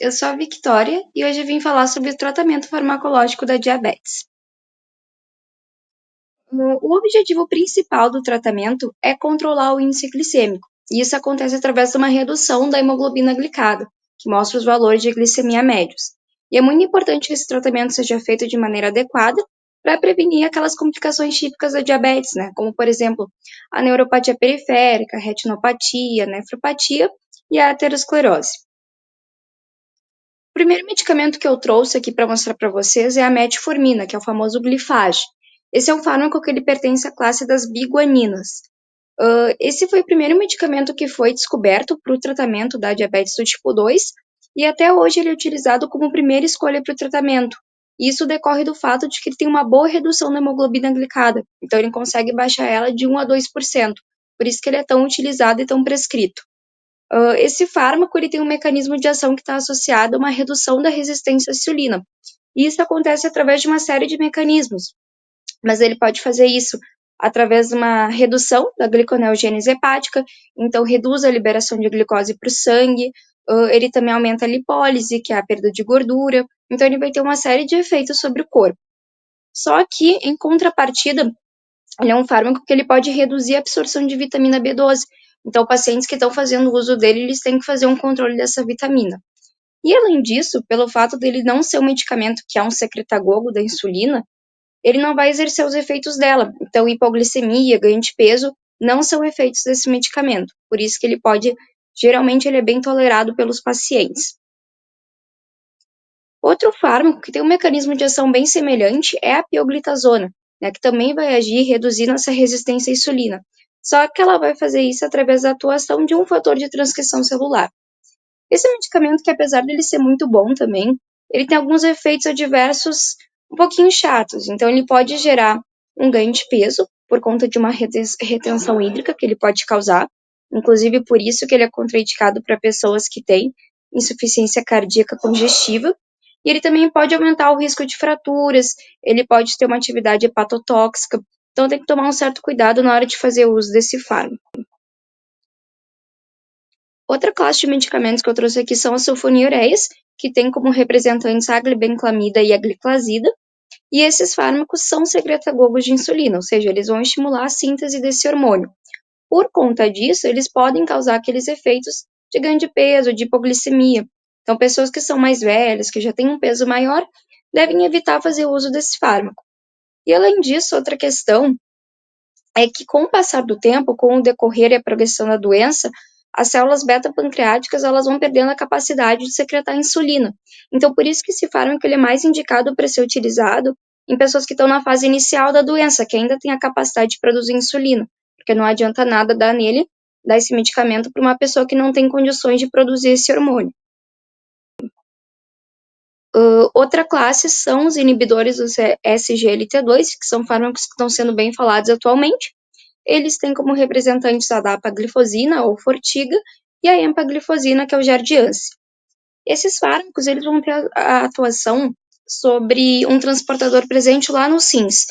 eu sou a Victoria e hoje eu vim falar sobre o tratamento farmacológico da diabetes. O objetivo principal do tratamento é controlar o índice glicêmico, e isso acontece através de uma redução da hemoglobina glicada, que mostra os valores de glicemia médios. E é muito importante que esse tratamento seja feito de maneira adequada para prevenir aquelas complicações típicas da diabetes, né? Como, por exemplo, a neuropatia periférica, a retinopatia, a nefropatia e a aterosclerose. O primeiro medicamento que eu trouxe aqui para mostrar para vocês é a metformina, que é o famoso Glifage. Esse é um fármaco que ele pertence à classe das biguaninas. Esse foi o primeiro medicamento que foi descoberto para o tratamento da diabetes do tipo 2 e até hoje ele é utilizado como primeira escolha para o tratamento. Isso decorre do fato de que ele tem uma boa redução da hemoglobina glicada, então ele consegue baixar ela de 1 a 2%, por isso que ele é tão utilizado e tão prescrito. Esse fármaco ele tem um mecanismo de ação que está associado a uma redução da resistência à insulina. E isso acontece através de uma série de mecanismos, mas ele pode fazer isso através de uma redução da gliconeogênese hepática, então reduz a liberação de glicose para o sangue, ele também aumenta a lipólise, que é a perda de gordura, então ele vai ter uma série de efeitos sobre o corpo. Só que, em contrapartida, ele é um fármaco que ele pode reduzir a absorção de vitamina B12. Então, pacientes que estão fazendo uso dele, eles têm que fazer um controle dessa vitamina. E, além disso, pelo fato dele não ser um medicamento que é um secretagogo da insulina, ele não vai exercer os efeitos dela. Então, hipoglicemia, ganho de peso, não são efeitos desse medicamento. Por isso que ele pode, geralmente, ele é bem tolerado pelos pacientes. Outro fármaco que tem um mecanismo de ação bem semelhante é a pioglitazona, né, que também vai agir reduzindo essa resistência à insulina. Só que ela vai fazer isso através da atuação de um fator de transcrição celular. Esse medicamento, que apesar dele ser muito bom também, ele tem alguns efeitos adversos um pouquinho chatos. Então, ele pode gerar um ganho de peso por conta de uma retenção hídrica que ele pode causar. Inclusive, por isso que ele é contraindicado para pessoas que têm insuficiência cardíaca congestiva. E ele também pode aumentar o risco de fraturas, ele pode ter uma atividade hepatotóxica. Então, tem que tomar um certo cuidado na hora de fazer uso desse fármaco. Outra classe de medicamentos que eu trouxe aqui são as sulfonilureias, que tem como representantes a glibenclamida e a gliclazida, e esses fármacos são secretagogos de insulina, ou seja, eles vão estimular a síntese desse hormônio. Por conta disso, eles podem causar aqueles efeitos de ganho de peso, de hipoglicemia. Então, pessoas que são mais velhas, que já têm um peso maior, devem evitar fazer uso desse fármaco. E, além disso, outra questão é que, com o passar do tempo, com o decorrer e a progressão da doença, as células beta-pancreáticas elas vão perdendo a capacidade de secretar insulina. Então, por isso que esse fármaco ele é mais indicado para ser utilizado em pessoas que estão na fase inicial da doença, que ainda tem a capacidade de produzir insulina, porque não adianta nada dar esse medicamento para uma pessoa que não tem condições de produzir esse hormônio. Outra classe são os inibidores do SGLT2, que são fármacos que estão sendo bem falados atualmente. Eles têm como representantes a dapaglifosina, ou Fortiga, e a empaglifosina, que é o Jardiance. Esses fármacos eles vão ter a atuação sobre um transportador presente lá nos rins.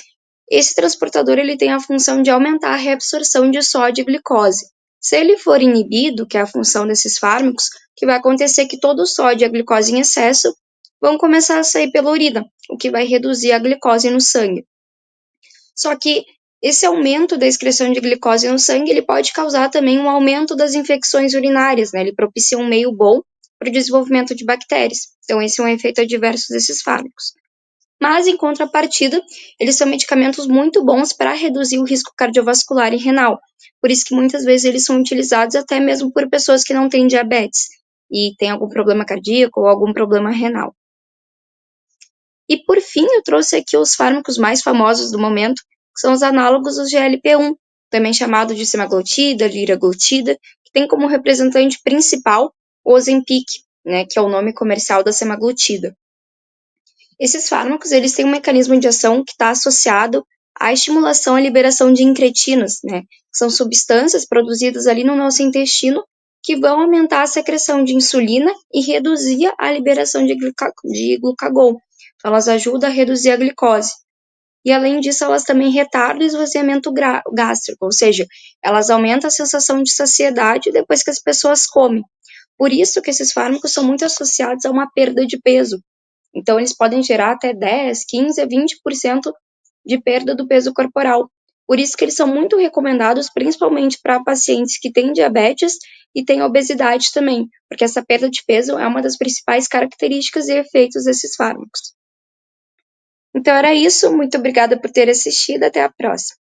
Esse transportador ele tem a função de aumentar a reabsorção de sódio e glicose. Se ele for inibido, que é a função desses fármacos, o que vai acontecer é que todo o sódio e a glicose em excesso vão começar a sair pela urina, o que vai reduzir a glicose no sangue. Só que esse aumento da excreção de glicose no sangue ele pode causar também um aumento das infecções urinárias, né? Ele propicia um meio bom para o desenvolvimento de bactérias. Então, esse é um efeito adverso desses fármacos. Mas, em contrapartida, eles são medicamentos muito bons para reduzir o risco cardiovascular e renal. Por isso que muitas vezes eles são utilizados até mesmo por pessoas que não têm diabetes e têm algum problema cardíaco ou algum problema renal. E, por fim, eu trouxe aqui os fármacos mais famosos do momento, que são os análogos do GLP-1, também chamado de semaglutida, liraglutida, que tem como representante principal o Ozempic, né, que é o nome comercial da semaglutida. Esses fármacos eles têm um mecanismo de ação que está associado à estimulação à liberação de incretinas, né, que são substâncias produzidas ali no nosso intestino que vão aumentar a secreção de insulina e reduzir a liberação de glucagon. Então, elas ajudam a reduzir a glicose. E, além disso, elas também retardam o esvaziamento gástrico, ou seja, elas aumentam a sensação de saciedade depois que as pessoas comem. Por isso que esses fármacos são muito associados a uma perda de peso. Então, eles podem gerar até 10, 15 a 20% de perda do peso corporal. Por isso que eles são muito recomendados, principalmente para pacientes que têm diabetes e têm obesidade também, porque essa perda de peso é uma das principais características e efeitos desses fármacos. Então era isso, muito obrigada por ter assistido, até a próxima.